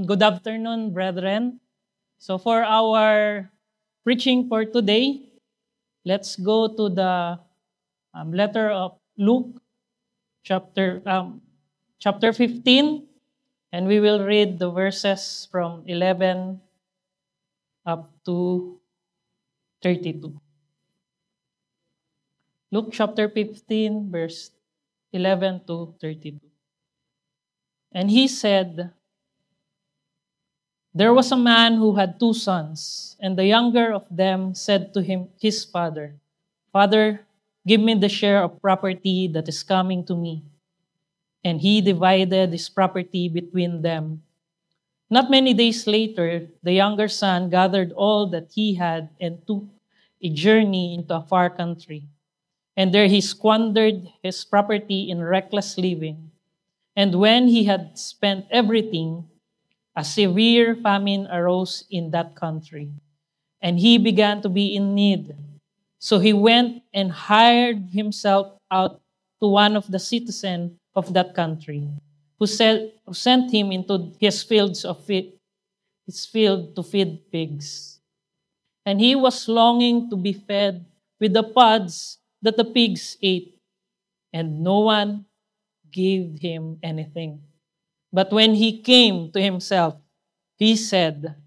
Good afternoon, brethren. So for our preaching for today, let's go to the letter of Luke, chapter 15, and we will read the verses from 11 up to 32. Luke chapter 15, verse 11 to 32. And he said, "There was a man who had 2 sons, and the younger of them said to his father, 'Father, give me the share of property that is coming to me.' And he divided his property between them. Not many days later, the younger son gathered all that he had and took a journey into a far country. And there he squandered his property in reckless living. And when he had spent everything, a severe famine arose in that country, and he began to be in need. So he went and hired himself out to one of the citizens of that country, who sent him into his field to feed pigs. And he was longing to be fed with the pods that the pigs ate, and no one gave him anything. But when he came to himself, he said,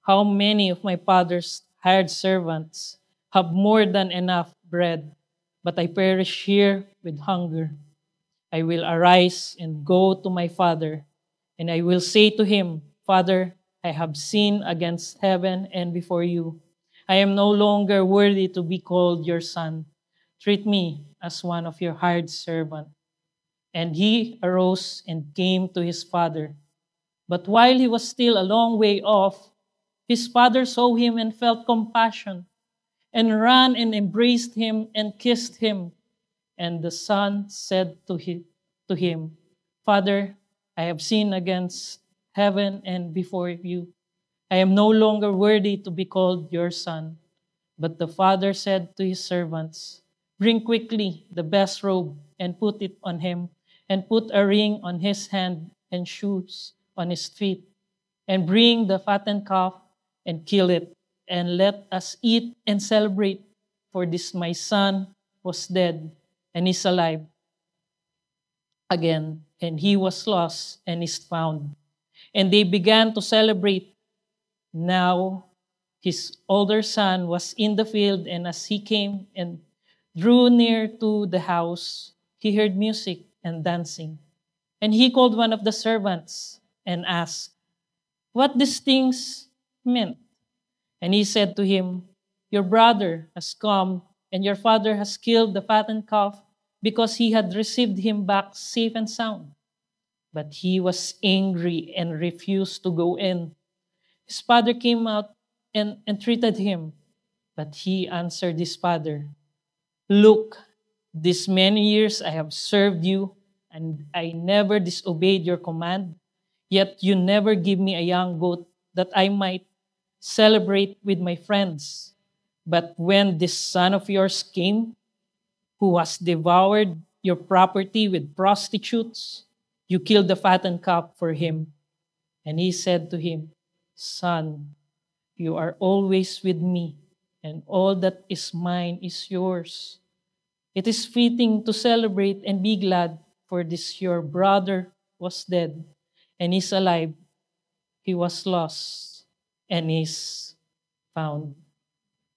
'How many of my father's hired servants have more than enough bread, but I perish here with hunger. I will arise and go to my father, and I will say to him, Father, I have sinned against heaven and before you. I am no longer worthy to be called your son. Treat me as one of your hired servants.' And he arose and came to his father. But while he was still a long way off, his father saw him and felt compassion, and ran and embraced him and kissed him. And the son said to him, 'Father, I have sinned against heaven and before you. I am no longer worthy to be called your son.' But the father said to his servants, 'Bring quickly the best robe and put it on him, and put a ring on his hand and shoes on his feet. And bring the fattened calf and kill it, and let us eat and celebrate. For this my son was dead and is alive again, and he was lost and is found.' And they began to celebrate. Now his older son was in the field, and as he came and drew near to the house, he heard music and dancing. And he called one of the servants and asked what these things meant. And he said to him, 'Your brother has come, and your father has killed the fattened calf, because he had received him back safe and sound.' But he was angry and refused to go in. His father came out and entreated him. But he answered his father, 'Look, these many years I have served you, and I never disobeyed your command. Yet you never give me a young goat that I might celebrate with my friends. But when this son of yours came, who has devoured your property with prostitutes, you killed the fattened calf for him.' And he said to him, 'Son, you are always with me, and all that is mine is yours. It is fitting to celebrate and be glad, for this your brother was dead and is alive. He was lost and is found.'"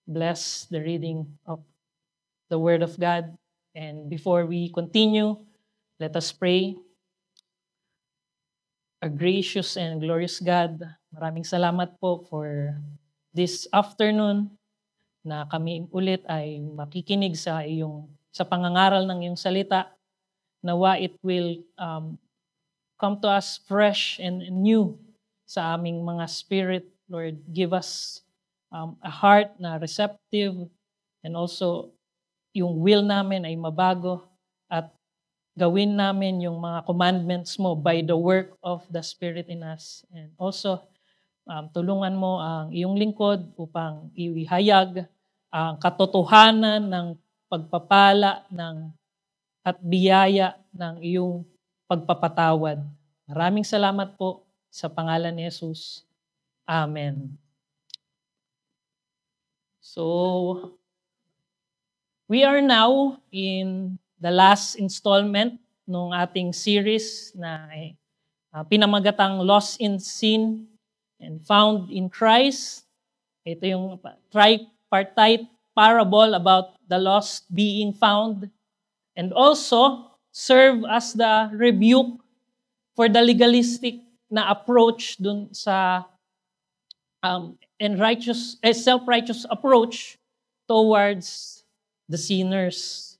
Bless the reading of the Word of God. And before we continue, let us pray. Our gracious and glorious God, maraming salamat po for this afternoon na kami ulit ay makikinig sa pangangaral ng iyong salita. Nawa it will come to us fresh and new sa aming mga spirit. Lord, give us a heart na receptive, and also yung will namin ay mabago at gawin namin yung mga commandments mo by the work of the Spirit in us. And also, tulungan mo ang iyong lingkod upang ihayag ang katotohanan ng pagpapala at biyaya ng iyong pagpapatawad. Maraming salamat po Sa pangalan ni Jesus. Amen. So, we are now in the last installment ng ating series na pinamagatang Lost in Sin and Found in Christ. Ito yung tripartite parable about the lost being found, and also serve as the rebuke for the legalistic na approach dun sa self-righteous approach towards the sinners.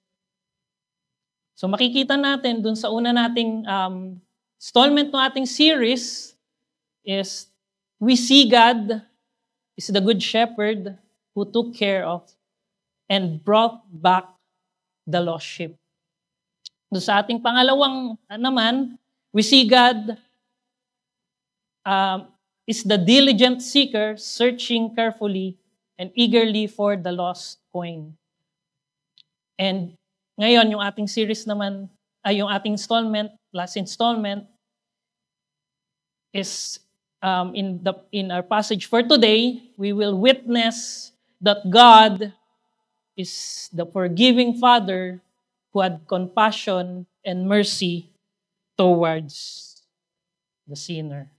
So makikita natin dun sa una nating installment ng ating series is we see God is the good shepherd who took care of and brought back the lost sheep. Doon sa ating pangalawang naman, we see God is the diligent seeker searching carefully and eagerly for the lost coin. And ngayon, yung ating series naman, yung ating last installment, is in our passage for today, we will witness that God is the forgiving Father who had compassion and mercy towards the sinner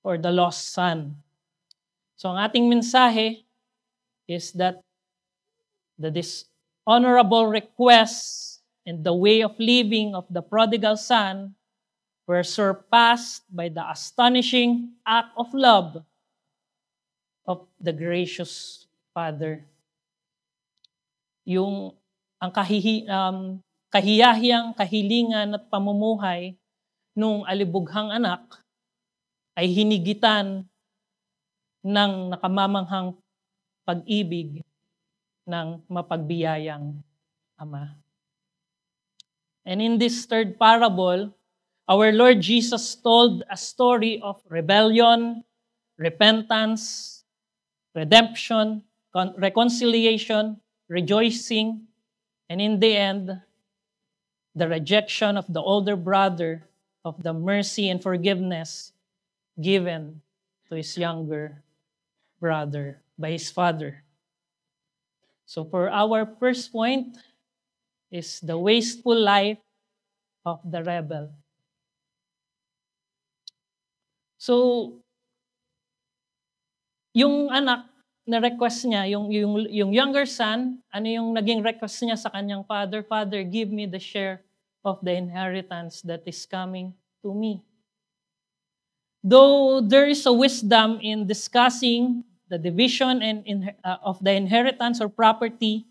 or the lost son. So ang ating mensahe is that the dishonorable requests and the way of living of the prodigal son were surpassed by the astonishing act of love of the gracious Father. Ang kahiyahiyang kahilingan at pamumuhay nung alibughang anak ay hinigitan ng nakamamanghang pag-ibig ng mapagbiyayang Ama. And in this third parable, our Lord Jesus told a story of rebellion, repentance, redemption, reconciliation, rejoicing, and in the end, the rejection of the older brother of the mercy and forgiveness given to his younger brother by his father. So for our first point is the wasteful life of the rebel. So, yung anak na request niya, yung younger son, ano yung naging request niya sa kanyang father? Father, give me the share of the inheritance that is coming to me. Though there is a wisdom in discussing the division of the inheritance or property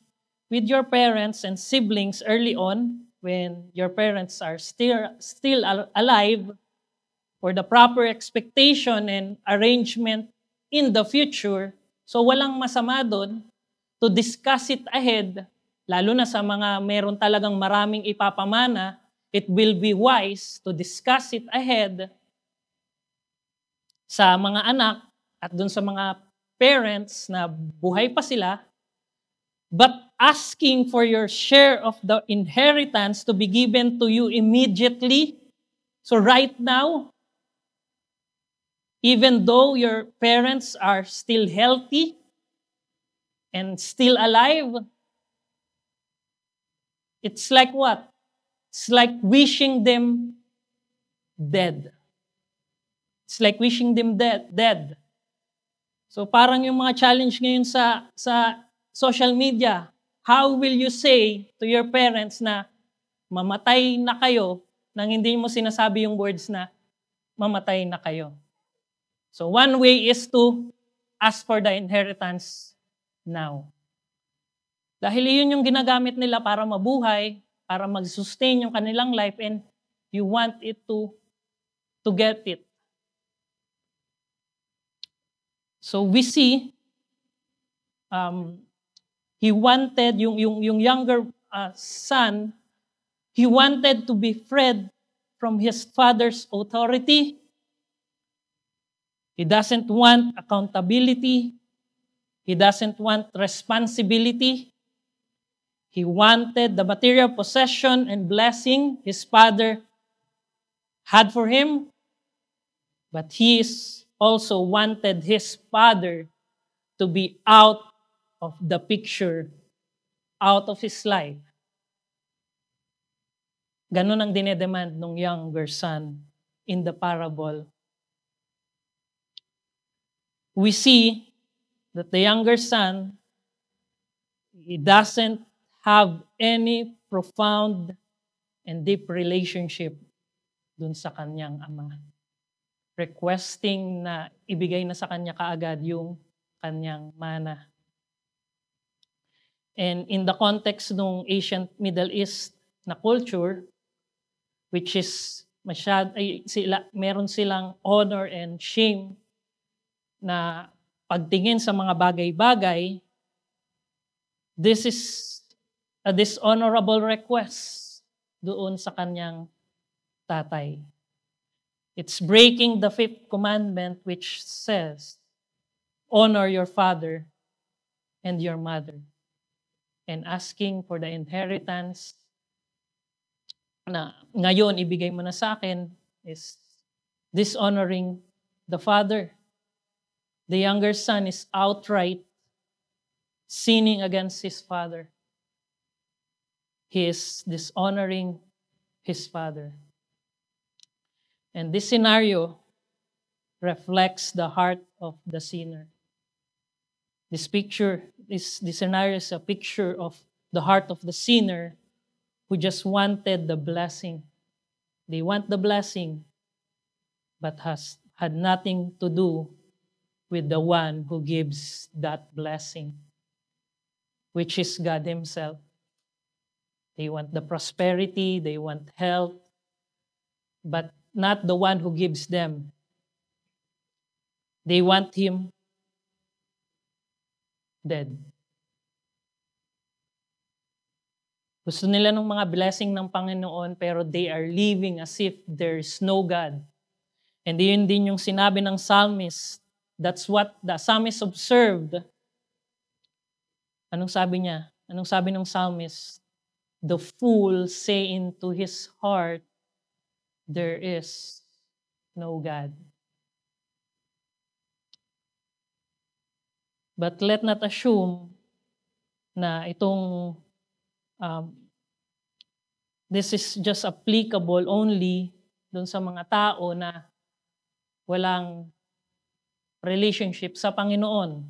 with your parents and siblings early on, when your parents are still alive, for the proper expectation and arrangement in the future, so walang masama doon to discuss it ahead, lalo na sa mga meron talagang maraming ipapamana, it will be wise to discuss it ahead sa mga anak at doon sa mga parents na buhay pa sila, but asking for your share of the inheritance to be given to you immediately. So right now, even though your parents are still healthy and still alive, it's like what? It's like wishing them dead. It's like wishing them dead. So parang yung mga challenge ngayon sa social media, how will you say to your parents na mamatay na kayo nang hindi mo sinasabi yung words na mamatay na kayo? So one way is to ask for the inheritance now. Dahil yun yung ginagamit nila para mabuhay, para mag-sustain yung kanilang life, and you want it to get it. So we see, he wanted, yung younger son, he wanted to be freed from his father's authority. He doesn't want accountability. He doesn't want responsibility. He wanted the material possession and blessing his father had for him, But he also wanted his father to be out of the picture, out of his life. Ganun ang dinedemand ng younger son in the parable. We see that the younger son, he doesn't have any profound and deep relationship dun sa kanyang ama. Requesting na ibigay na sa kanya kaagad yung kanyang mana. And in the context ng ancient Middle East na culture, which is meron silang honor and shame na pagtingin sa mga bagay-bagay, this is a dishonorable request doon sa kanyang tatay. It's breaking the fifth commandment which says, honor your father and your mother. And asking for the inheritance na ngayon ibigay mo na sa akin is dishonoring the father. The younger son is outright sinning against his father. He is dishonoring his father. And this scenario reflects the heart of the sinner. This scenario is a picture of the heart of the sinner who just wanted the blessing. They want the blessing, but had nothing to do with the one who gives that blessing, which is God Himself. They want the prosperity, they want health, but not the one who gives them. They want Him dead. Gusto nila ng mga blessing ng Panginoon, pero they are living as if there is no God. And yun din yung sinabi ng psalmist. That's what the psalmist observed. Anong sabi niya? Anong sabi ng psalmist? The fool say into his heart, there is no God. But let not assume na itong this is just applicable only dun sa mga tao na walang relationship sa Panginoon.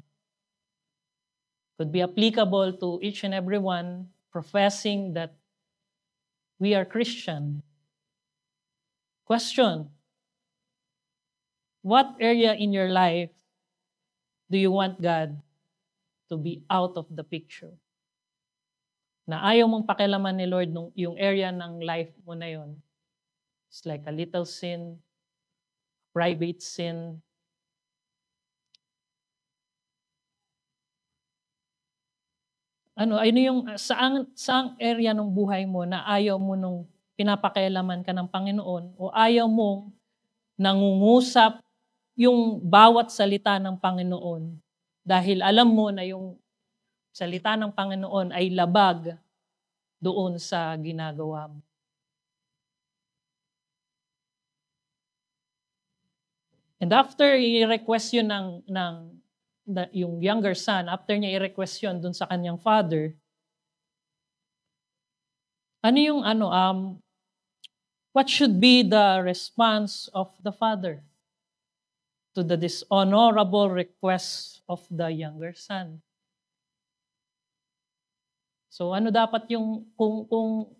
Could be applicable to each and every one professing that we are Christian. Question: what area in your life do you want God to be out of the picture? Na ayaw mong pakialaman ni Lord yung area ng life mo na yon. It's like a little sin, private sin. Ano yung saang area ng buhay mo na ayaw mo nung pinapakialaman ka ng Panginoon o ayaw mong nangungusap yung bawat salita ng Panginoon dahil alam mo na yung salita ng Panginoon ay labag doon sa ginagawa mo. And after i-request yun yung younger son, after niya i-request yun doon sa kanyang father, what should be the response of the father to the dishonorable request of the younger son? So ano dapat yung, kung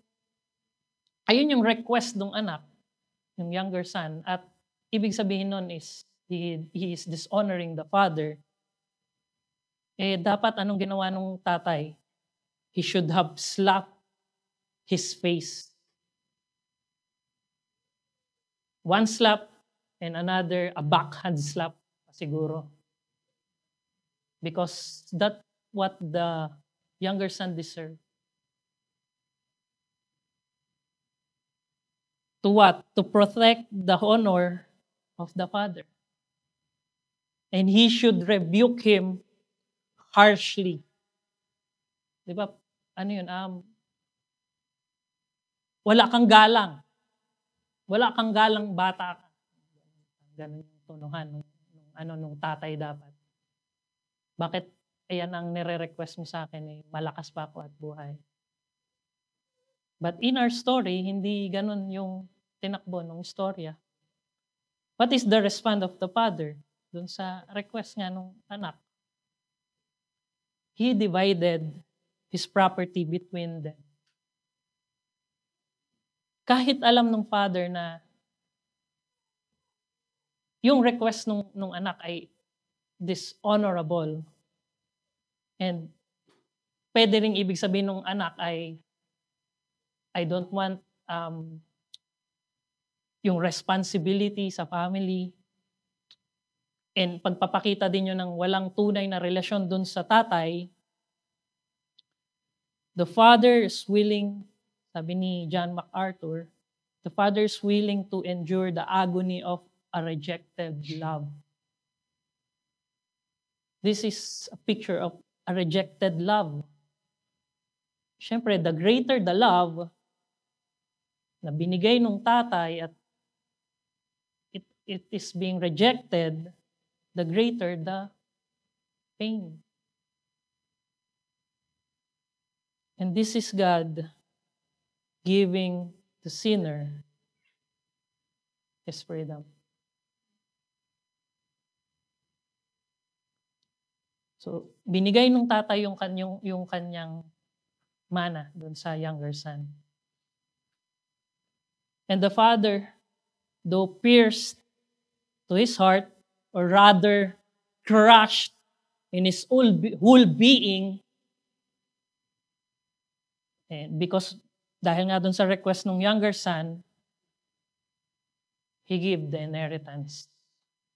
ayun yung request ng anak, yung younger son, at ibig sabihin nun is, he is dishonoring the father, dapat anong ginawa ng tatay? He should have slapped his face. One slap and another, a backhand slap siguro. Because that's what the younger son deserved. To what? To protect the honor of the father. And he should rebuke him harshly. Di ba? Ano yun? Wala kang galang. Wala kang galang, bata ka. ganun yung tunuhan nung tatay dapat. Bakit ayan ang nire-request mo sa akin, malakas pa ako at buhay. But in our story, hindi ganun yung tinakbo ng istorya. What is the response of the father dun sa request nga nung anak? He divided his property between them. Kahit alam ng father na yung request nung anak ay dishonorable, and pwede ring ibig sabihin nung anak ay, I don't want yung responsibility sa family, and pagpapakita din yun ng walang tunay na relasyon dun sa tatay, the father is willing, sabi ni John MacArthur, the father is willing to endure the agony of a rejected love. This is a picture of a rejected love. Siyempre, the greater the love na binigay nung tatay at it is being rejected, the greater the pain. And this is God giving the sinner his freedom. So, binigay nung tatay yung kanyang mana doon sa younger son. And the father, though pierced to his heart, or rather crushed in his whole being, and because dahil nga doon sa request ng younger son, he gave the inheritance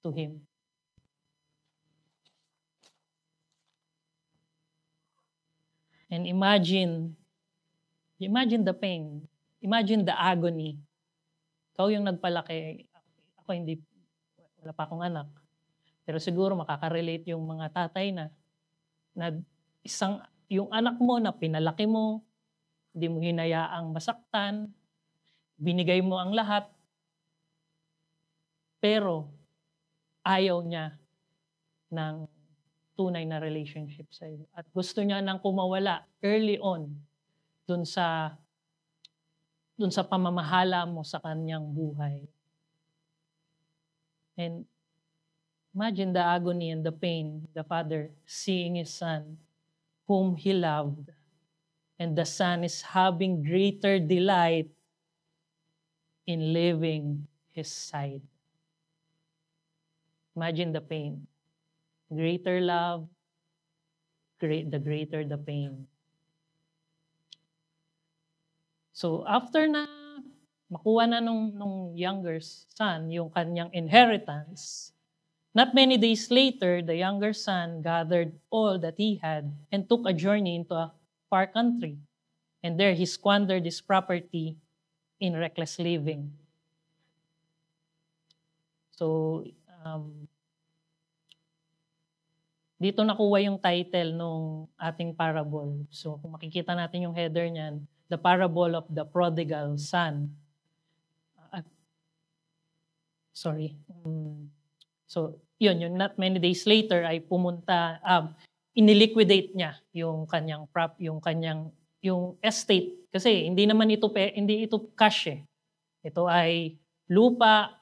to him. And imagine the pain. Imagine the agony. Ikaw yung nagpalaki. Ako hindi, wala pa akong anak. Pero siguro makaka-relate yung mga tatay na yung anak mo na pinalaki mo, hindi mo hinayaang masaktan, binigay mo ang lahat, pero ayaw niya ng tunay na relationship sa iyo. At gusto niya nang kumawala early on dun sa pamamahala mo sa kanyang buhay. And imagine the agony and the pain, the father seeing his son whom he loved, and the son is having greater delight in leaving his side. Imagine the pain. Greater love, the greater the pain. So after na makuha na nung younger son yung kanyang inheritance, not many days later, the younger son gathered all that he had and took a journey into a far country. And there he squandered his property in reckless living. So, dito nakuha yung title nung ating parable. So, kung makikita natin yung header niyan, The Parable of the Prodigal Son. So, yun, not many days later ay pumunta, iniliquidate niya yung kanyang yung estate. Kasi hindi ito cash eh. Ito ay lupa,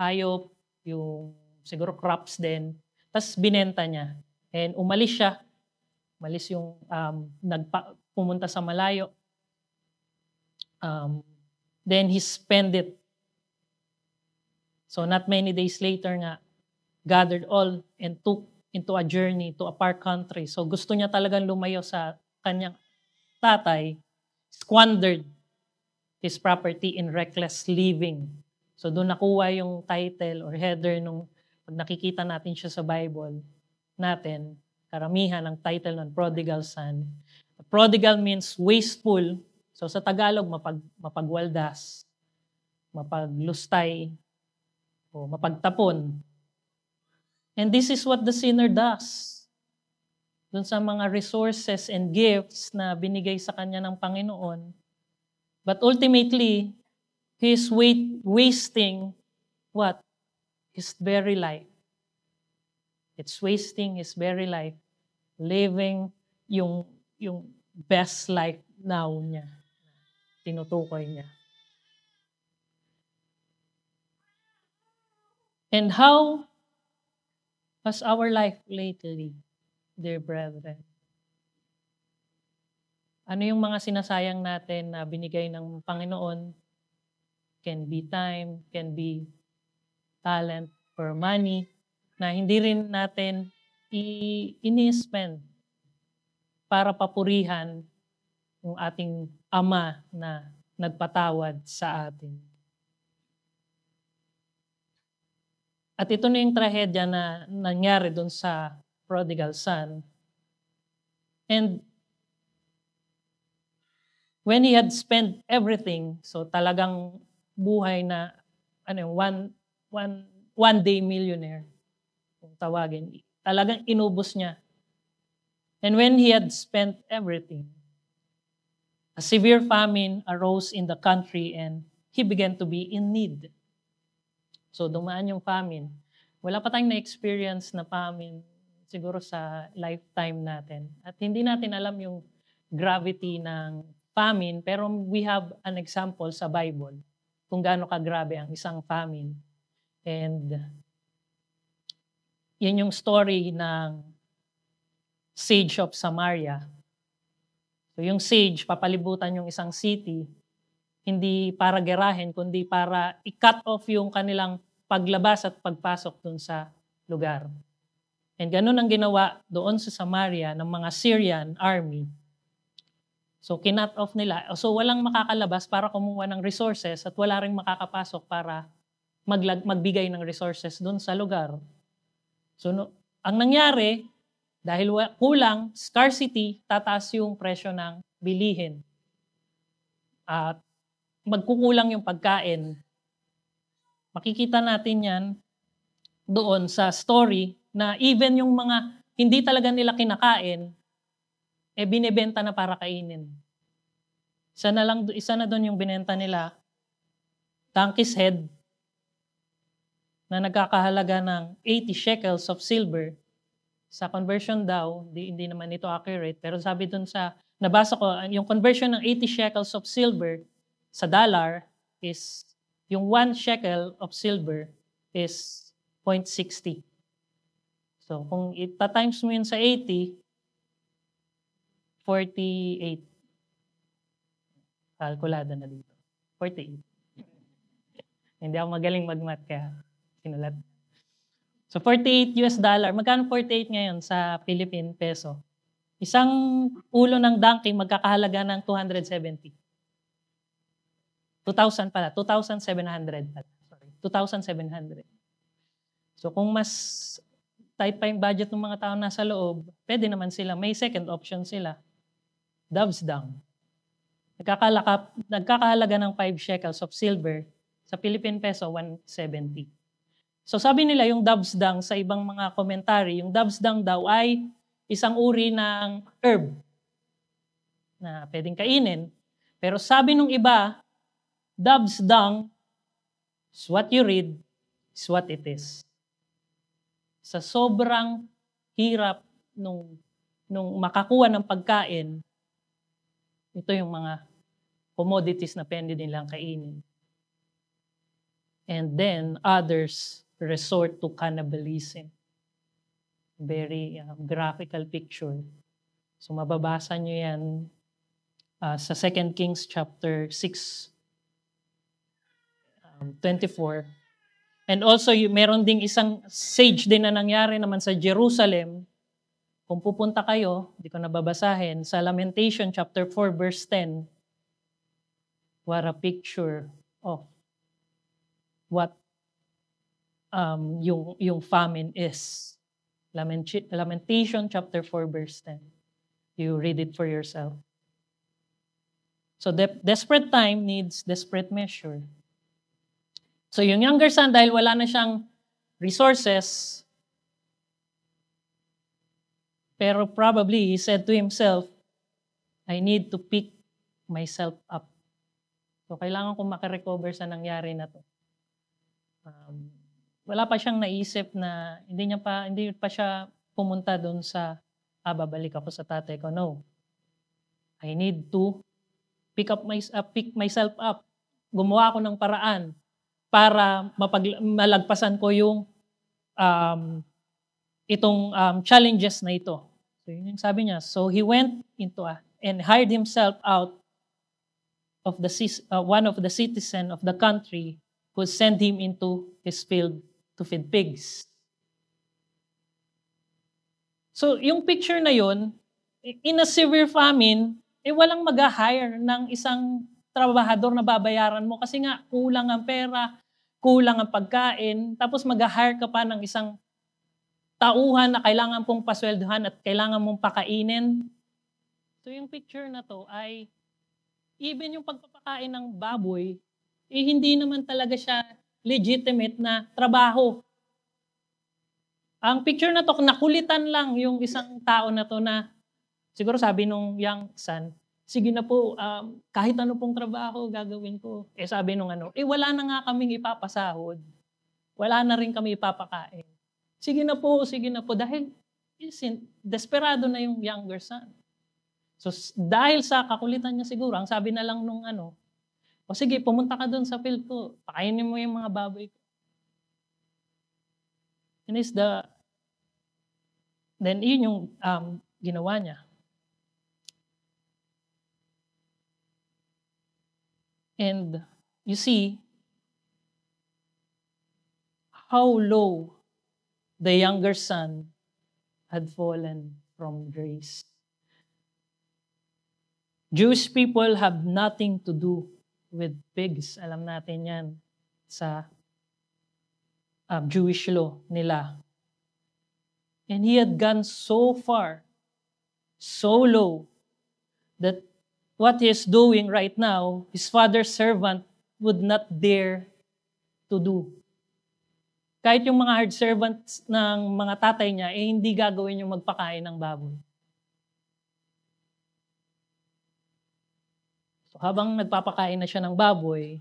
hayop, yung siguro crops din. Tapos binenta niya. And umalis siya. Umalis yung pumunta sa malayo. Then he spent it. So not many days later nga, gathered all and took into a journey to a far country. So gusto niya talagang lumayo sa kanyang tatay, squandered his property in reckless living. So doon nakuha yung title or header nung pag nakikita natin siya sa Bible natin, karamihan ng title ng Prodigal Son. Prodigal means wasteful. So sa Tagalog, mapagwaldas, mapaglustay, o mapagtapon. And this is what the sinner does. Doon sa mga resources and gifts na binigay sa kanya ng Panginoon. But ultimately, he is wasting what? his very life. It's wasting his very life, living yung best life now niya. Tinutukoy niya. And how has our life lately, dear brethren? Ano yung mga sinasayang natin na binigay ng Panginoon? Can be time, can be talent, or money, na hindi rin natin ini-spend para papurihan yung ating Ama na nagpatawad sa atin. At ito na yung trahedya na nangyari doon sa prodigal son. And when he had spent everything, so talagang buhay na one day millionaire, kung tawagin, talagang inubos niya. And when he had spent everything, a severe famine arose in the country and he began to be in need. So dumaan yung famine. Wala pa tayong na-experience na famine siguro sa lifetime natin. At hindi natin alam yung gravity ng famine, pero we have an example sa Bible kung gaano kagrabe ang isang famine. And yan yung story ng sage of Samaria. So yung sage, papalibutan yung isang city, hindi para gerahin, kundi para i-cut off yung kanilang paglabas at pagpasok dun sa lugar. And ganun ang ginawa doon sa Samaria ng mga Syrian army. So kinut off nila. So walang makakalabas para kumuha ng resources at wala ring makakapasok para magbigay ng resources doon sa lugar. So ang nangyari, dahil kulang, scarcity, tataas yung presyo ng bilihin. At magkukulang yung pagkain. Makikita natin yan doon sa story na even yung mga hindi talaga nila kinakain, binibenta na para kainin. Isa na doon yung binenta nila, donkey's head, na nagkakahalaga ng 80 shekels of silver. Sa conversion daw, hindi naman ito accurate, pero sabi doon sa, nabasa ko, yung conversion ng 80 shekels of silver sa dollar is, yung 1 shekel of silver is 0.60. So kung ita-times mo yun sa 80, 48. Kalkulada na dito. 48. Hindi ako magaling mag-math kaya sinulat. So $48. Magkano 48 ngayon sa Philippine peso? Isang ulo ng donkey magkakahalaga ng 270. 2,000 pala. 2,700 pala. Sorry. 2,700. So kung mas tight pa yung budget ng mga tao nasa loob, pwede naman sila. May second option sila. Dove's dung. Nagkakahalaga ng 5 shekels of silver. Sa Philippine peso, 170. So sabi nila yung dove's dung sa ibang mga komentary, yung dove's dung daw ay isang uri ng herb na pwedeng kainin. Pero sabi nung iba, dove's dung is what you read, is what it is. Sa sobrang hirap nung makakuha ng pagkain, ito yung mga commodities na pwede nilang kainin. And then others resort to cannibalism. Very graphical picture. So mababasa nyo yan sa 2 Kings chapter 6, 24. And also, meron ding isang sage din na nangyari naman sa Jerusalem. Kung pupunta kayo, di ko nababasahin, sa Lamentation chapter 4 verse 10, what a picture of what yung famine is. Lamentation chapter 4 verse 10. You read it for yourself. So desperate time needs desperate measure. So yung younger son, dahil wala na siyang resources, pero probably he said to himself, I need to pick myself up. So kailangan kong makarecover sa nangyari na to. wala pa siyang naisip na hindi pa siya pumunta doon sa, babalik ako sa tatay ko. No. I need to pick myself up. Gumawa ako ng paraan para malagpasan ko yung challenges na ito. So yun yung sabi niya. So he went into and hired himself out of one of the citizen of the country who sent him into his field to feed pigs. So yung picture na yun, in a severe famine, walang mag-hire ng isang trabahador na babayaran mo kasi nga kulang ang pera, kulang ang pagkain, tapos mag-hire ka pa ng isang tauhan na kailangan pong pasweldohan at kailangan mong pakainin. So yung picture na to ay even yung pagpapakain ng baboy, hindi naman talaga siya legitimate na trabaho. Ang picture na to, nakulitan lang yung isang tao na to na siguro sabi nung young son, sige na po, kahit ano pong trabaho gagawin ko. Sabi nung wala na nga kaming ipapasahod. Wala na rin kami ipapakain. Sige na po, dahil desperado na yung younger son. So dahil sa kakulitan niya siguro, ang sabi na lang nung o sige, pumunta ka doon sa field ko, pakainin mo yung mga baboy ko. And then yun yung ginawa niya. And you see how low the younger son had fallen from grace. Jewish people have nothing to do with pigs. Alam natin yan sa Jewish law nila. And he had gone so far, so low, that what he is doing right now, his father's servant would not dare to do. Kahit yung mga hard servants ng mga tatay niya, hindi gagawin yung magpakain ng baboy. So habang nagpapakain na siya ng baboy,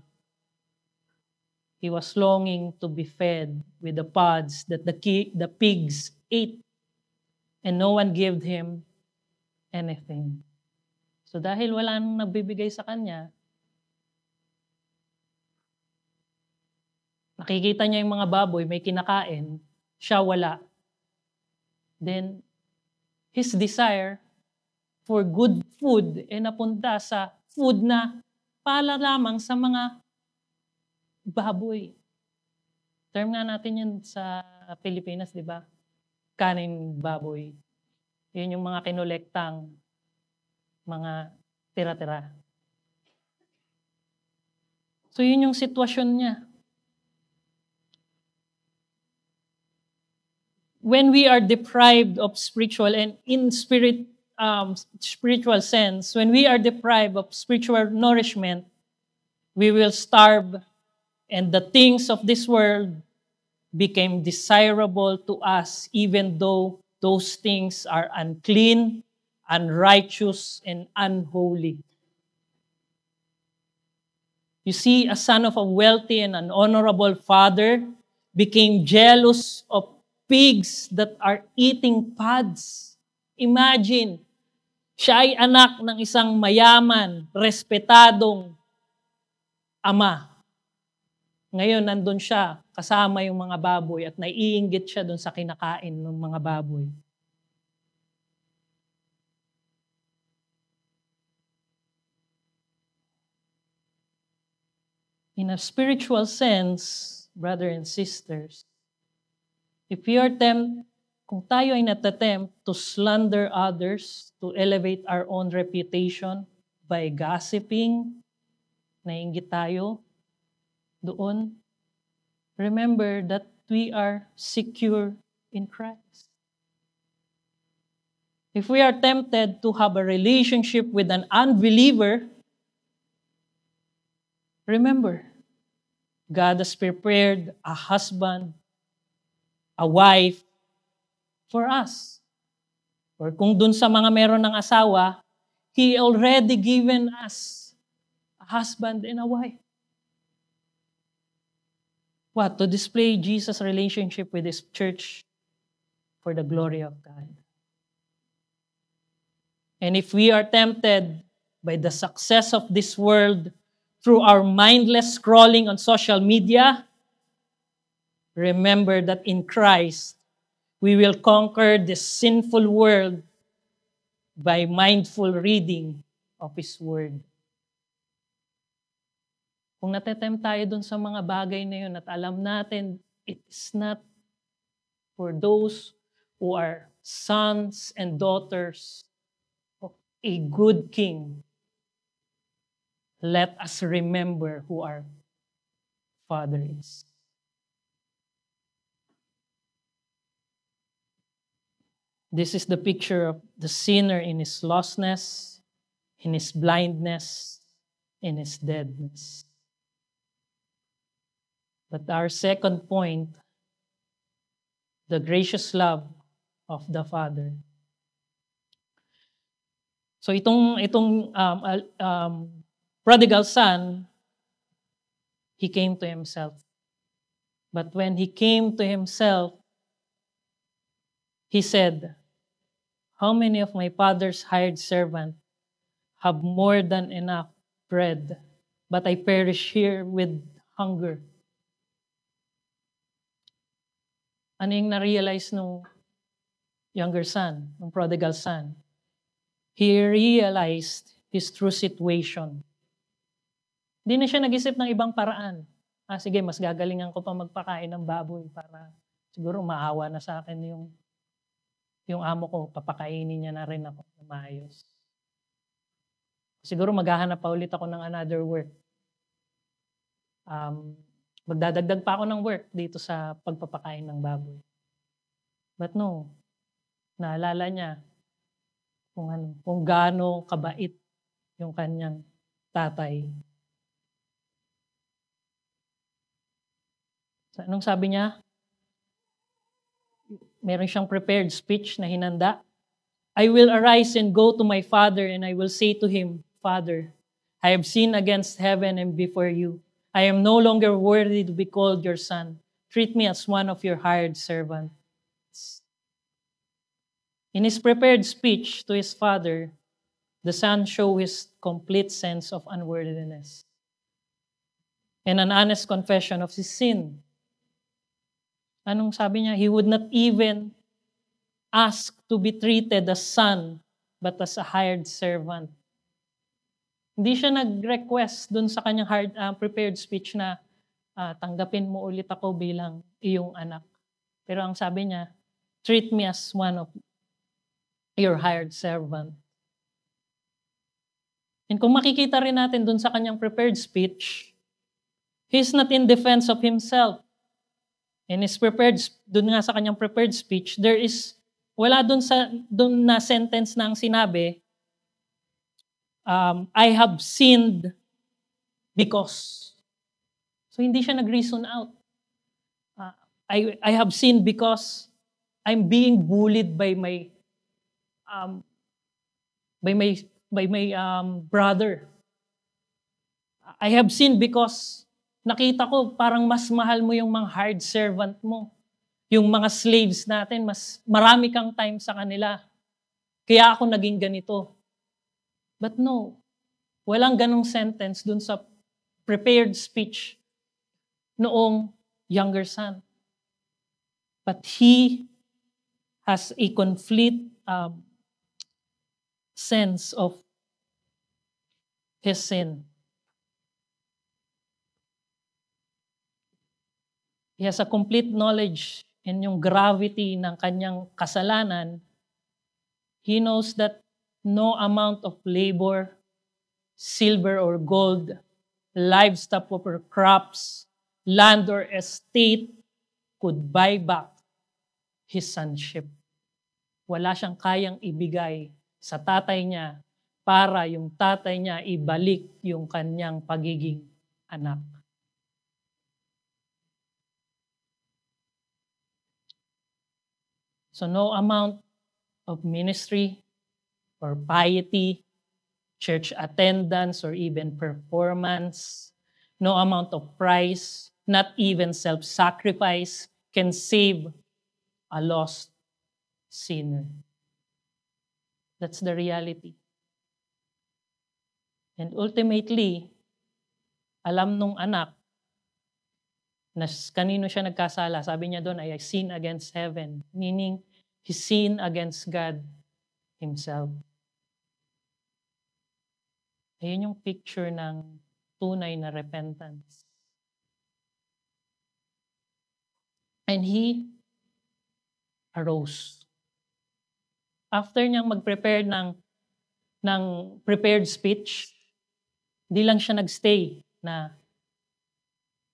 he was longing to be fed with the pods that the pigs ate, and no one gave him anything. So dahil wala nang nagbibigay sa kanya, nakikita niya yung mga baboy, may kinakain, siya wala. Then, his desire for good food napunta sa food na para lamang sa mga baboy. Term nga natin yun sa Pilipinas, di ba? Kanin baboy. Yun yung mga kinolektang mga tira-tira. So yun yung sitwasyon niya. When we are deprived of spiritual and in spiritual sense, when we are deprived of spiritual nourishment, we will starve, and the things of this world became desirable to us, even though those things are unclean, unrighteous, and unholy. You see, a son of a wealthy and an honorable father became jealous of pigs that are eating pods. Imagine, siya ay anak ng isang mayaman, respetadong ama. Ngayon, nandun siya, kasama yung mga baboy at naiinggit siya dun sa kinakain ng mga baboy. In a spiritual sense, brothers and sisters, if we are kung tayo ay natatempt to slander others, to elevate our own reputation by gossiping, naiinggit tayo doon, remember that we are secure in Christ. If we are tempted to have a relationship with an unbeliever, remember, God has prepared a husband, a wife for us. Or kung dun sa mga meron ng asawa, He already given us a husband and a wife. What? To display Jesus' relationship with His church for the glory of God. And if we are tempted by the success of this world through our mindless scrolling on social media, remember that in Christ, we will conquer this sinful world by mindful reading of His Word. Kung natetempt tayo dun sa mga bagay na yun at alam natin, it is not for those who are sons and daughters of a good king. Let us remember who our Father is. This is the picture of the sinner in his lostness, in his blindness, in his deadness. But our second point, the gracious love of the Father. So itong prodigal son, he came to himself. But when he came to himself, he said, "How many of my father's hired servants have more than enough bread, but I perish here with hunger?" Ano yung na-realize nung younger son, nung prodigal son? He realized his true situation. Hindi na siya nag-isip ng ibang paraan. Sige, mas gagalingan ko pa magpakain ng baboy para siguro maawa na sa akin yung amo ko, papakainin niya na rin ako na maayos. Siguro maghahanap pa ulit ako ng another work. Magdadagdag pa ako ng work dito sa pagpapakain ng baboy. But no, naalala niya kung gaano kabait yung kanyang tatay. So, anong sabi niya? Meron siyang prepared speech na hinanda. "I will arise and go to my father, and I will say to him, Father, I have sinned against heaven and before you. I am no longer worthy to be called your son. Treat me as one of your hired servants." In his prepared speech to his father, the son showed his complete sense of unworthiness and an honest confession of his sin. Anong sabi niya? He would not even ask to be treated as son, but as a hired servant. Hindi siya nag-request dun sa kanyang prepared speech na tanggapin mo ulit ako bilang iyong anak. Pero ang sabi niya, treat me as one of your hired servant. And kung makikita rin natin dun sa kanyang prepared speech, he's not in defense of himself. In his dun nga sa kanyang prepared speech, wala dun na sentence na ang sinabi, I have sinned because. So hindi siya nag-reason out. I have sinned because I'm being bullied by my brother. I have sinned because nakita ko parang mas mahal mo yung mga hired servant mo. Yung mga slaves natin, mas marami kang time sa kanila. Kaya ako naging ganito. But no, walang ganong sentence dun sa prepared speech noong younger son. But he has a complete sense of his sin. He has a complete knowledge and yung gravity ng kanyang kasalanan. He knows that no amount of labor, silver or gold, livestock or crops, land or estate could buy back his sonship. Wala siyang kayang ibigay sa tatay niya para yung tatay niya ibalik yung kanyang pagiging anak. So no amount of ministry or piety, church attendance, or even performance, no amount of price not even self-sacrifice can save a lost sinner. That's the reality. And ultimately, alam nung anak na kanino siya nagkasala. Sabi niya doon, I sin against heaven. Meaning, he sinned against God himself. Ayun yung picture ng tunay na repentance. And he arose. After niyang mag-prepare ng prepared speech, di lang siya nagstay na,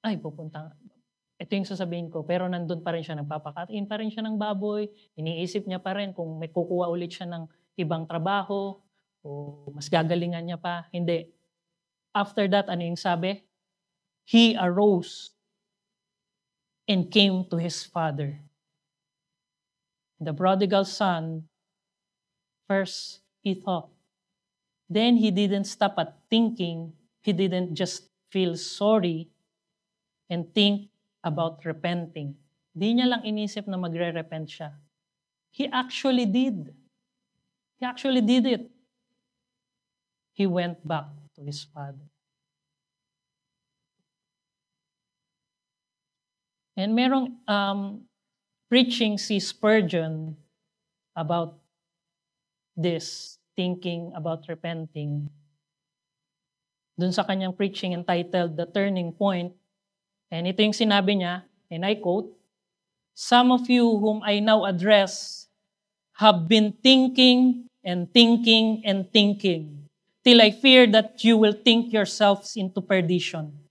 ay, ito yung sasabihin ko, pero nandun pa rin siya, nagpapakain pa rin siya ng baboy, iniisip niya pa rin kung may kukuha ulit siya ng ibang trabaho, o mas gagalingan niya pa. Hindi. After that, ano yung sabi? He arose and came to his father. The prodigal son, first he thought. Then he didn't stop at thinking. He didn't just feel sorry and think about repenting. Di niya lang inisip na magre-repent siya. He actually did. He actually did it. He went back to his father. And merong preaching si Spurgeon about this, thinking about repenting. Dun sa kanyang preaching entitled The Turning Point, and ito yung sinabi niya, and I quote, "Some of you whom I now address have been thinking and thinking and thinking, till I fear that you will think yourselves into perdition.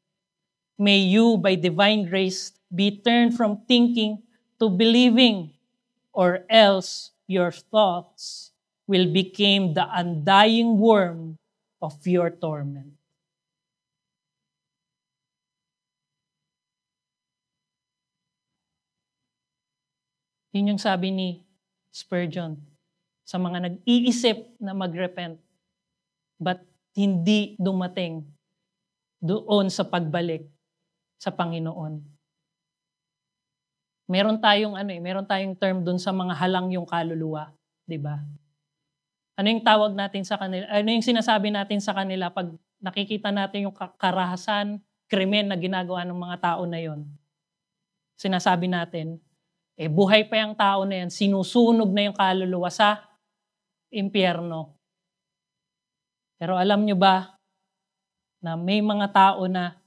May you, by divine grace, be turned from thinking to believing, or else your thoughts will become the undying worm of your torment." Yun yung sabi ni Spurgeon sa mga nag-iisip na mag-repent, but hindi dumating doon sa pagbalik sa Panginoon. Meron tayong term doon sa mga halang yung kaluluwa, 'di ba? Ano yung tawag natin sa kanila? Ano yung sinasabi natin sa kanila pag nakikita natin yung karahasan, krimen na ginagawa ng mga tao na yon? Sinasabi natin, buhay pa yung tao na yan, sinusunog na yung kaluluwa sa impyerno. Pero alam nyo ba na may mga tao na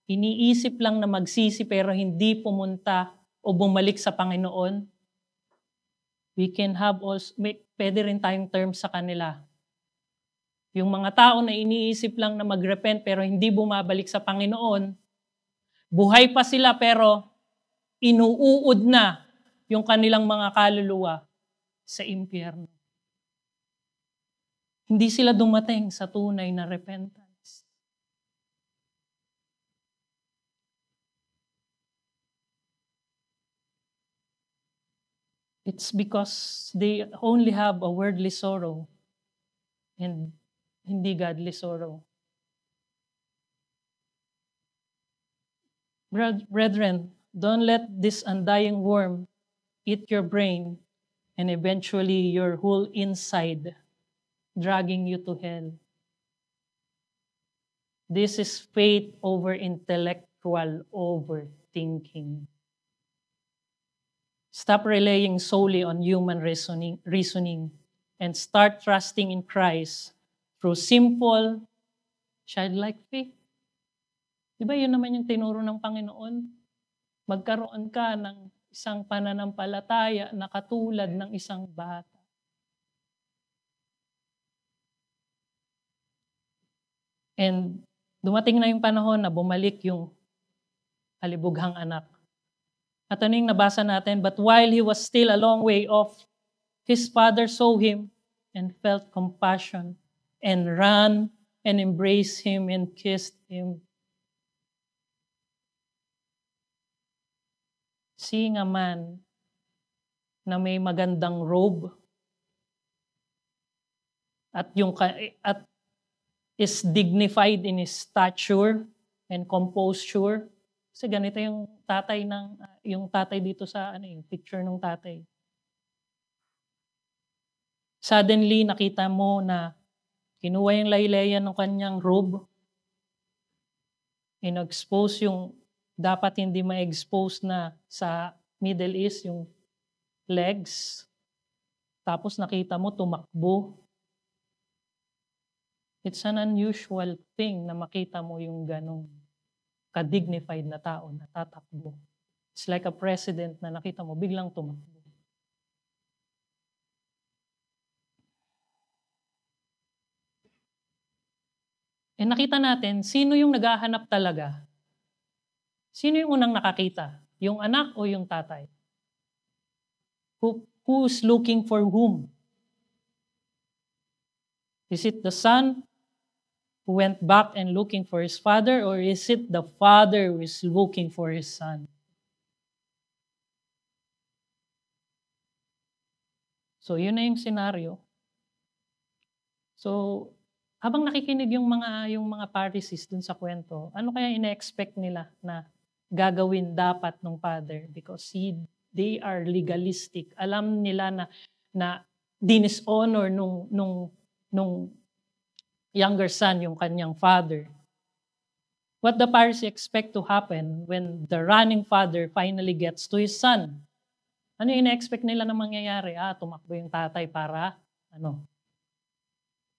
iniisip lang na magsisi pero hindi pumunta o bumalik sa Panginoon? We can have also, pwede rin tayong term sa kanila. Yung mga tao na iniisip lang na mag-repent pero hindi bumabalik sa Panginoon, buhay pa sila pero inuuod na yung kanilang mga kaluluwa sa impyerno. Hindi sila dumating sa tunay na repentance. It's because they only have a worldly sorrow and hindi godly sorrow. Brethren, don't let this undying worm eat your brain and eventually your whole inside, dragging you to hell. This is faith over intellectual overthinking. Stop relying solely on human reasoning and start trusting in Christ through simple, childlike faith. Diba yun naman yung tinuro ng Panginoon? Magkaroon ka ng isang pananampalataya na katulad ng isang bata. And dumating na yung panahon na bumalik yung halibughang anak. At ano yung nabasa natin? But while he was still a long way off, his father saw him and felt compassion and ran and embraced him and kissed him. Seeing a man na may magandang robe at is dignified in his stature and composure, Kasi ganito yung tatay dito sa yung picture ng tatay. Suddenly, nakita mo na kinuha yung laylayan ng kanyang robe, in-expose yung dapat hindi ma-expose na sa Middle East, yung legs. Tapos nakita mo tumakbo. It's an unusual thing na makita mo yung ganong ka-dignified na tao na tatakbo. It's like a president na nakita mo, biglang tumakbo. Nakita natin, sino yung naghahanap talaga? Sino yung unang nakakita? Yung anak o yung tatay? Who's looking for whom? Is it the son who went back and looking for his father, or is it the father who is looking for his son? So, yun na yung senaryo. So, habang nakikinig yung mga Pharisees dun sa kwento, ano kaya ina-expect nila na gagawin dapat ng father? Because they are legalistic. Alam nila na dishonor nung younger son yung kanyang father. What the Pharisees expect to happen when the running father finally gets to his son? Ano yung ina-expect nila na mangyayari? Tumakbo yung tatay para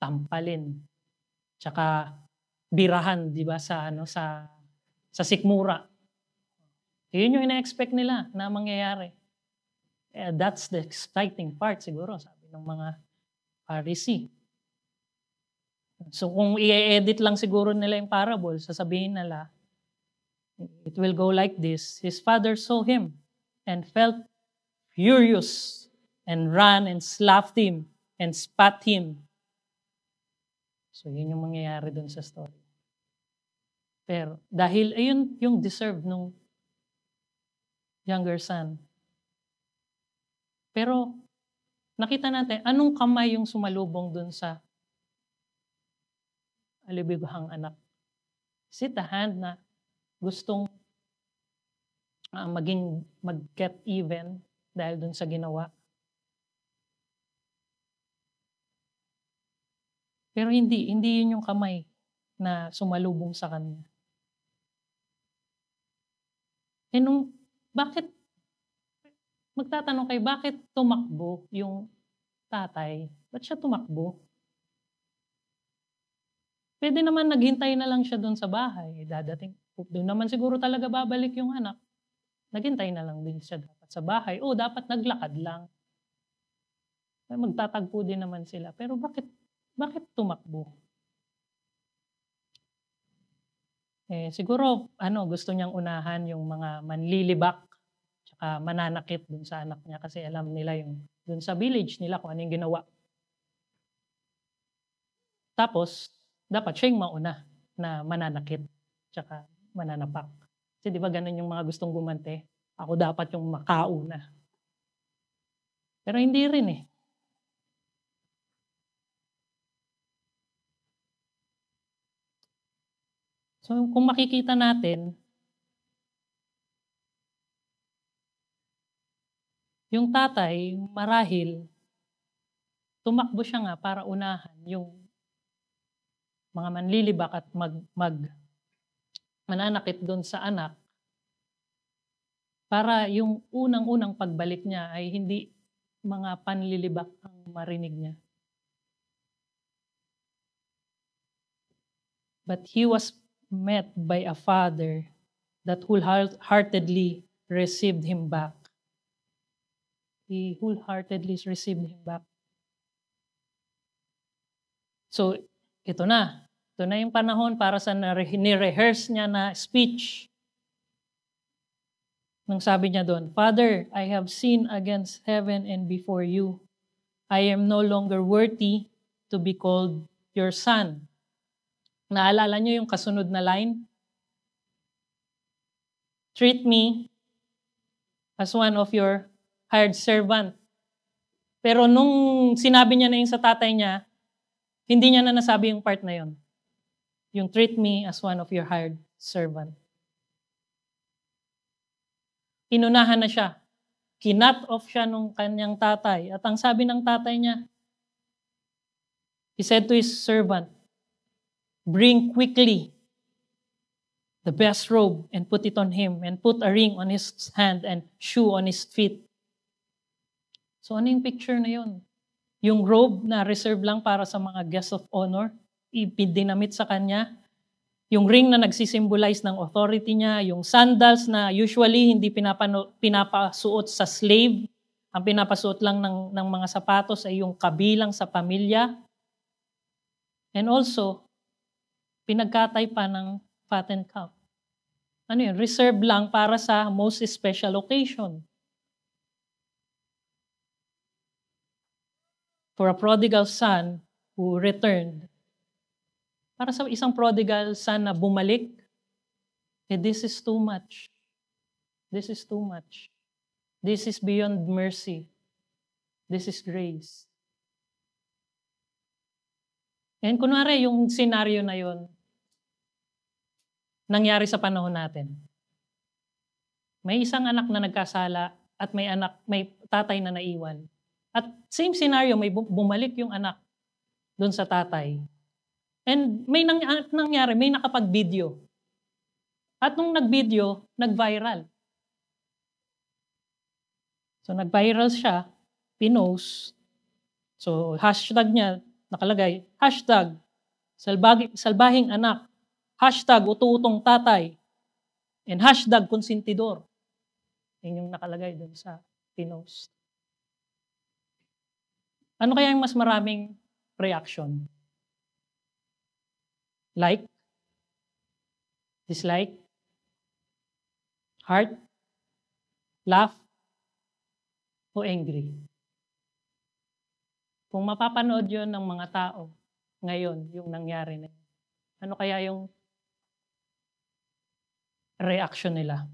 tampalin. Tsaka birahan, 'di ba, sa sikmura. Yun yung ina-expect nila na mangyayari. That's the exciting part siguro, sabi ng mga Pharisee. So kung i-edit lang siguro nila yung parable, sasabihin nila, it will go like this. His father saw him and felt furious and ran and slapped him and spat him. So yun yung mangyayari dun sa story. Pero dahil ayun yung deserve nung younger son. Pero nakita natin, anong kamay yung sumalubong dun sa alibiguhang anak? Is it the hand na gustong mag-get even dahil dun sa ginawa? Pero hindi yun yung kamay na sumalubong sa kanya. Magtatanong kayo, bakit tumakbo yung tatay? Ba't siya tumakbo? Pwede naman naghintay na lang siya doon sa bahay. Dadating, doon naman siguro talaga babalik yung anak. Naghintay na lang din siya dapat sa bahay. Dapat naglakad lang. Magtatagpo din naman sila. Pero bakit tumakbo? Siguro, gusto niyang unahan yung mga manlilibak tsaka mananakit dun sa anak niya kasi alam nila yung dun sa village nila kung ano yung ginawa. Tapos, dapat siya yung mauna na mananakit tsaka mananapak. Kasi di ba ganun yung mga gustong gumante? Ako dapat yung makauna. Pero hindi rin eh. So kung makikita natin, yung tatay, marahil, tumakbo siya nga para unahan yung mga manlilibak at mananakit doon sa anak para yung unang-unang pagbalik niya ay hindi mga panlilibak ang marinig niya. But he was met by a father that wholeheartedly received him back. He wholeheartedly received him back. So, ito na yung panahon para sa ni-rehearse niya na speech. Nung sabi niya doon, Father, I have sinned against heaven and before you. I am no longer worthy to be called your son. Naalala niyo yung kasunod na line? Treat me as one of your hired servant. Pero nung sinabi niya na yung sa tatay niya, hindi niya na nasabi yung part na yon. Yung treat me as one of your hired servant. Inunahan na siya. Kinut off siya nung kanyang tatay. At ang sabi ng tatay niya, he said to his servant, "Bring quickly the best robe and put it on him, and put a ring on his hand and shoe on his feet." So ano yung picture na yun? Yung robe na reserve lang para sa mga guests of honor, ipidinamit sa kanya. Yung ring na nagsisimbolize ng authority niya, yung sandals na usually hindi pinapasuot sa slave, ang pinapasuot lang ng mga sapatos ay yung kabilang sa pamilya. And also, pinagkatay pa ng fattened calf. Ano yun? Reserve lang para sa most special occasion. For a prodigal son who returned, para sa isang prodigal son na bumalik, this is too much. This is too much. This is beyond mercy. This is grace. And kunwari, yung scenario na yon nangyari sa panahon natin. May isang anak na nagkasala at may tatay na naiwan. At same scenario, may bumalik yung anak doon sa tatay. And may nangyari, may nakapag-video. At nung nag-video, nag-viral. So nag-viral siya, pinost. So hashtag niya, nakalagay, hashtag, salbahing anak, hashtag, utu-utong tatay, and hashtag, konsentidor. Yan yung nakalagay doon sa pinost. Ano kaya yung mas maraming reaction? Like? Dislike? Heart? Laugh? O angry? Kung mapapanood yun ng mga tao ngayon, yung nangyari na yun, ano kaya yung reaction nila?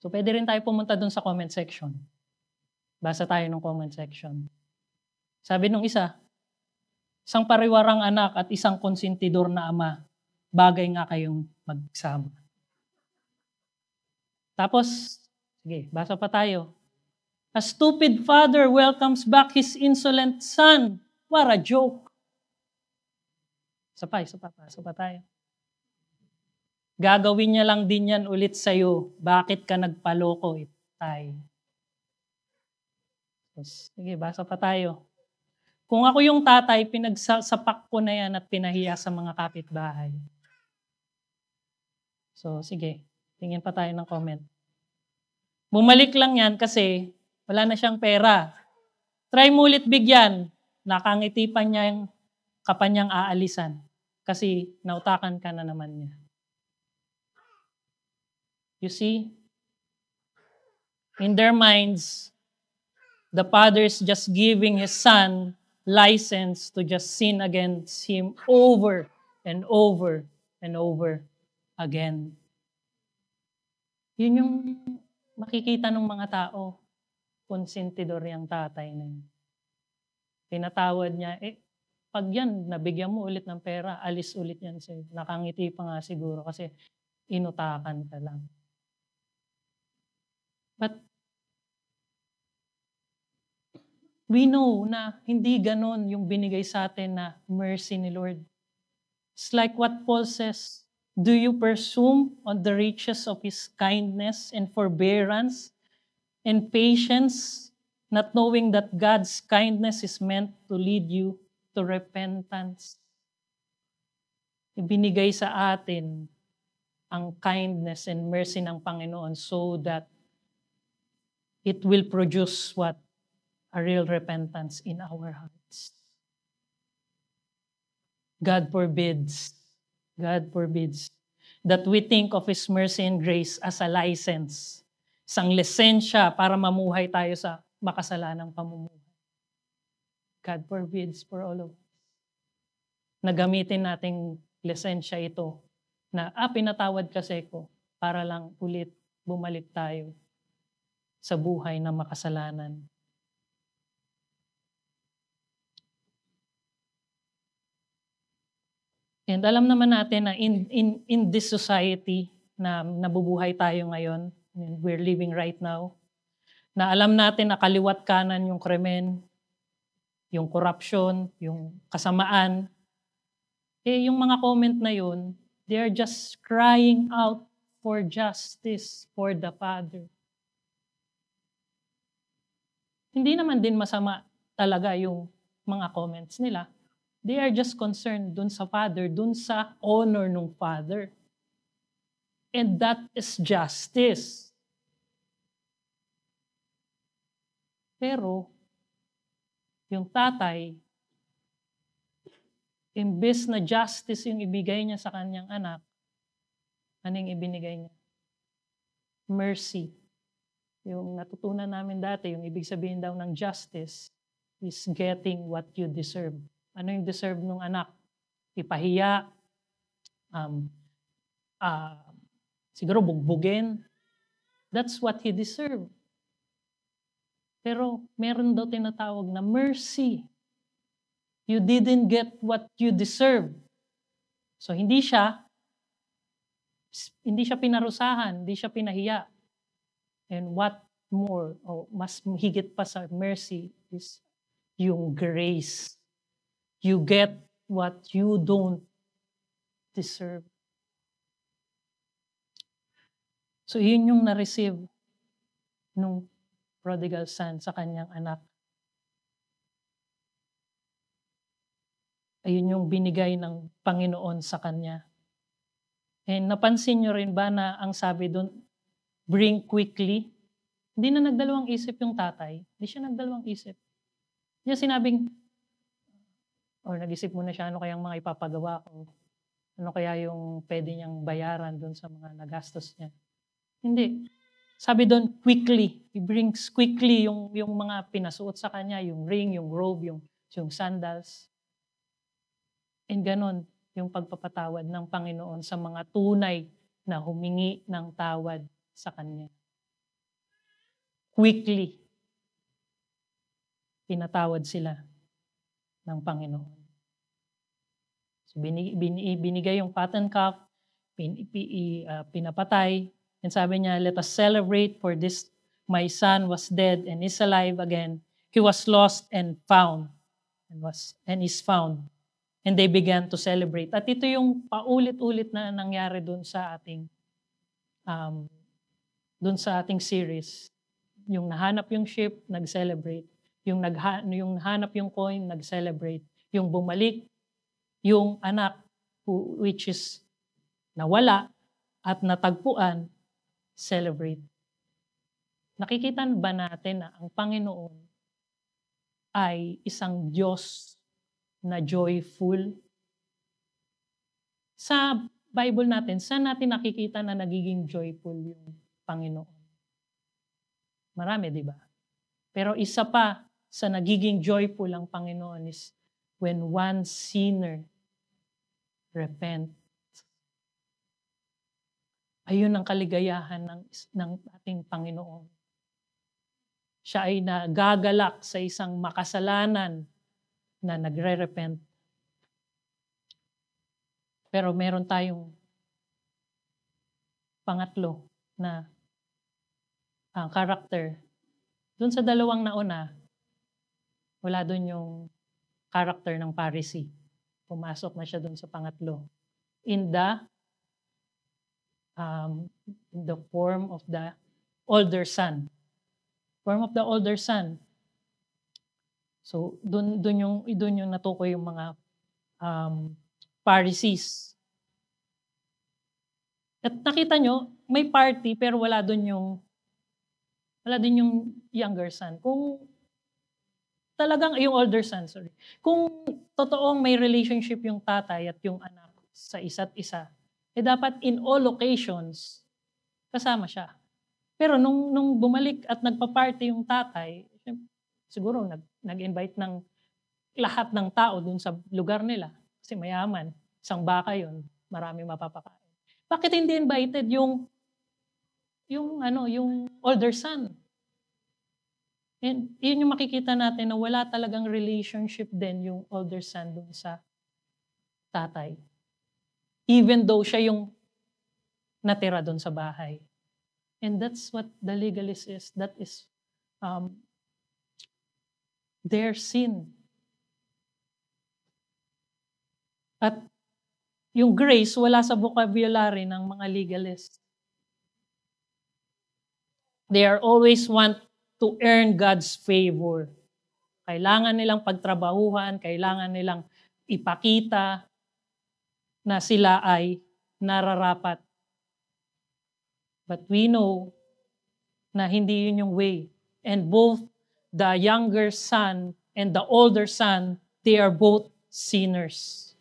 So pwede rin tayo pumunta dun sa comment section. Basa tayo ng comment section. Sabi nung isang pariwarang anak at isang konsentidor na ama, bagay nga kayong magsama. Tapos, sige, basa pa tayo. A stupid father welcomes back his insolent son. What a joke. Isa pa tayo. Gagawin niya lang din yan ulit sa'yo. Bakit ka nagpaloko, itay? Sige, basa pa tayo. Kung ako yung tatay, pinagsapak ko na yan at pinahiya sa mga kapitbahay. So, sige. Tingin pa tayo ng comment. Bumalik lang yan kasi wala na siyang pera. Try mo ulit bigyan. Nakangiti pa niya yung kapanyang aalisan. Kasi nautakan ka na naman niya. You see? In their minds, the father's just giving his son license to just sin against him over and over and over again. Yun yung makikita ng mga tao. Konsentidor yung tatay na yun. Pinatawad niya, pag yan, nabigyan mo ulit ng pera, alis ulit yan sa'yo. Nakangiti pa nga siguro kasi inutakan ka lang. But we know na hindi ganon yung binigay sa atin na mercy ni Lord. It's like what Paul says, do you presume on the riches of His kindness and forbearance and patience, not knowing that God's kindness is meant to lead you to repentance? Ibinigay sa atin ang kindness and mercy ng Panginoon so that it will produce what? A real repentance in our hearts. God forbids that we think of His mercy and grace as a license, isang lisensya para mamuhay tayo sa makasalanang pamumuhay. God forbids for all of us na gamitin nating lisensya ito na pinatawad kasi ko para lang ulit bumalik tayo sa buhay na makasalanan. And alam naman natin na in this society na nabubuhay tayo ngayon, we're living right now, na alam natin na kaliwat kanan yung krimen, yung corruption, yung kasamaan, yung mga comment na yun, they are just crying out for justice for the Father. Hindi naman din masama talaga yung mga comments nila. They are just concerned dun sa Father, dun sa honor ng Father. And that is justice. Pero, yung tatay, imbes na justice yung ibigay niya sa kanyang anak, anong ibinigay niya? Mercy. Yung natutunan namin dati, yung ibig sabihin daw ng justice is getting what you deserve. Ano yung deserve ng anak? Ipahiya, siguro bugbugin. That's what he deserved. Pero meron daw tinatawag na mercy. You didn't get what you deserve. So hindi siya pinarusahan, hindi siya pinahiya. And what more, mas higit pa sa mercy is yung grace. You get what you don't deserve. So yun yung na-receive nung prodigal son sa kanyang anak. Ayun yung binigay ng Panginoon sa kanya. And napansin nyo rin ba na ang sabi doon, bring quickly? Hindi na nagdalawang isip yung tatay. Hindi siya nagdalawang isip. Hindi niya sinabing, nag-isip muna siya, ano kayang mga ipapagawa ko? Ano kaya yung pwede niyang bayaran doon sa mga nagastos niya? Hindi. Sabi doon, quickly. He brings quickly yung mga pinasuot sa kanya, yung ring, yung robe, yung sandals. And ganon yung pagpapatawad ng Panginoon sa mga tunay na humingi ng tawad sa Kanya. Quickly, pinatawad sila ng Panginoon. So binigay yung fattened calf, pinapatay, and sabi niya, let us celebrate for this, my son was dead and is alive again. He was lost and found, and is found. And they began to celebrate. At ito yung paulit-ulit na nangyari dun sa ating series. Yung nahanap yung sheep, nag-celebrate. Yung nahanap yung coin, nag-celebrate. Yung bumalik, yung anak, which is nawala at natagpuan, celebrate. Nakikita ba natin na ang Panginoon ay isang Diyos na joyful? Sa Bible natin, saan natin nakikita na nagiging joyful yung Panginoon? Marami, di ba? Pero isa pa sa nagiging joyful ang Panginoon is when one sinner repent. Ayun ang kaligayahan ng ating Panginoon. Siya ay nagagalak sa isang makasalanan na nagre-repent. Pero meron tayong pangatlo na character. Doon sa dalawang nauna, wala doon yung character ng Pharisee. Pumasok na siya doon sa pangatlo. In the form of the older son. Form of the older son. So, doon yung natukoy yung mga Pharisees. At nakita nyo, may party pero wala doon yung younger son. Kung talagang, yung older son, sorry. Kung totoong may relationship yung tatay at yung anak sa isa't isa, dapat in all occasions, kasama siya. Pero nung bumalik at nagpa-party yung tatay, siguro nag-invite ng lahat ng tao dun sa lugar nila. Kasi mayaman, isang baka yun, marami mapapakain. Bakit hindi invited yung older son? And yun yung makikita natin na wala talagang relationship din yung older son dun sa tatay. Even though siya yung natira dun sa bahay. And that's what the legalist is. That is their sin. At yung grace, wala sa vocabulary ng mga legalists. They are always want to earn God's favor. Kailangan nilang pagtrabahuhan, kailangan nilang ipakita na sila ay nararapat. But we know na hindi yun yung way. And both the younger son and the older son, they are both sinners.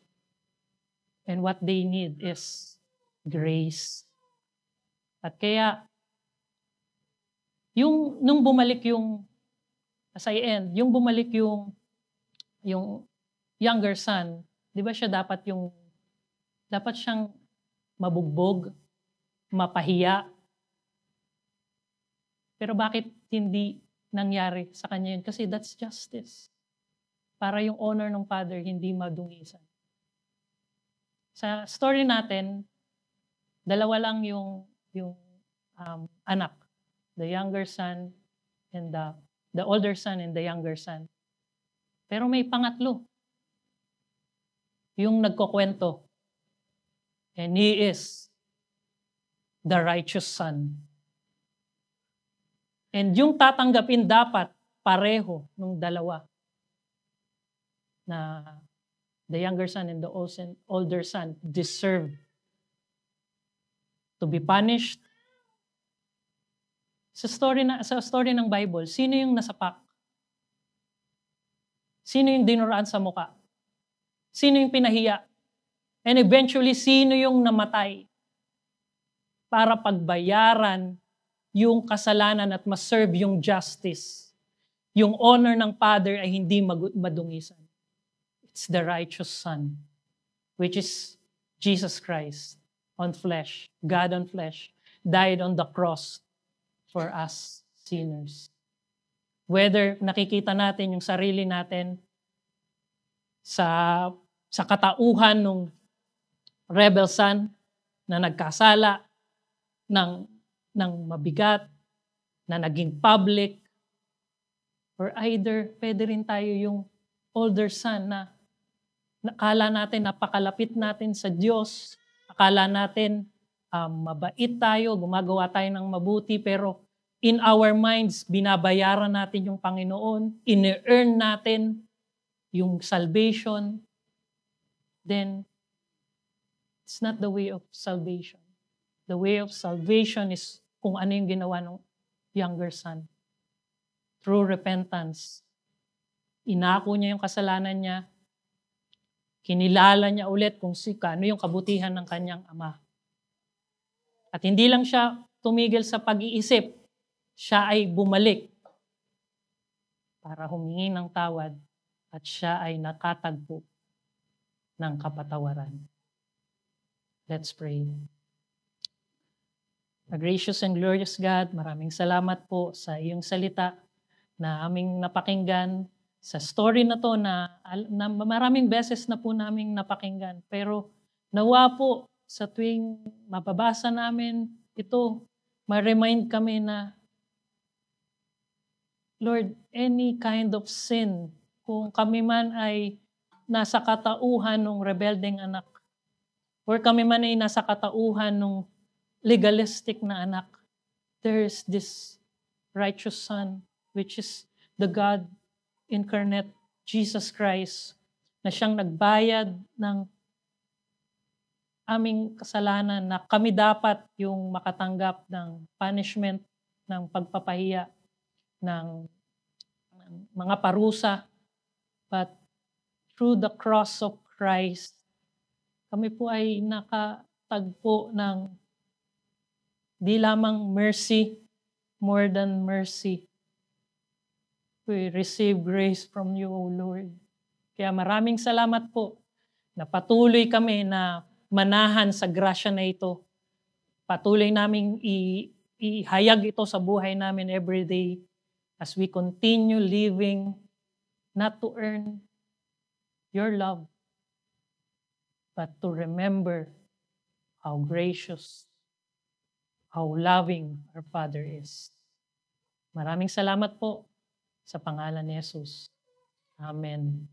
And what they need is grace. At kaya, nung bumalik yung, as I end, yung bumalik yung younger son, di ba siya dapat siyang mabugbog, mapahiya. Pero bakit hindi nangyari sa kanya yun? Kasi that's justice. Para yung honor ng father hindi madungisan. Sa story natin, dalawa lang yung anak. The younger son and the older son and the younger son. Pero may pangatlo. Yung nagkukwento. And he is the righteous son. And yung tatanggapin dapat pareho nung dalawa. Na the younger son and the older son deserve to be punished. Sa story ng Bible, sino yung nasapak? Sino yung dinuraan sa muka? Sino yung pinahiya? And eventually, sino yung namatay? Para pagbayaran yung kasalanan at maserve yung justice. Yung honor ng Father ay hindi madungisan. It's the righteous Son, which is Jesus Christ on flesh, God on flesh, died on the cross for us sinners. Whether nakikita natin yung sarili natin sa katauhan ng rebel son na nagkasala ng mabigat, na naging public, or either pwede rin tayo yung older son na akala natin napakalapit natin sa Diyos, akala natin mabait tayo, gumagawa tayo ng mabuti, pero in our minds, binabayaran natin yung Panginoon, in-earn natin yung salvation, then it's not the way of salvation. The way of salvation is kung ano yung ginawa ng younger son. Through repentance, inako niya yung kasalanan niya, kinilala niya ulit kung ano yung kabutihan ng kanyang ama. At hindi lang siya tumigil sa pag-iisip, siya ay bumalik para humingi ng tawad at siya ay nakatagpo ng kapatawaran. Let's pray. A gracious and glorious God, maraming salamat po sa iyong salita na aming napakinggan, sa story na to na maraming beses na po naming napakinggan. Pero nawa po sa tuwing mababasa namin ito, ma-remind kami na, Lord, any kind of sin, kung kami man ay nasa katauhan ng rebeldeng anak, or kami man ay nasa katauhan ng legalistic na anak, there is this righteous Son, which is the God incarnate, Jesus Christ, na siyang nagbayad ng aming kasalanan, na kami dapat yung makatanggap ng punishment, ng pagpapahiya, ng mga parusa. But through the cross of Christ, kami po ay nakatagpo ng di lamang mercy, more than mercy. We receive grace from you, O Lord. Kaya maraming salamat po na patuloy kami na manahan sa grasya na ito. Patuloy naming ihayag ito sa buhay namin every day as we continue living not to earn your love, but to remember how gracious, how loving our Father is. Maraming salamat po sa pangalan ni Jesus. Amen.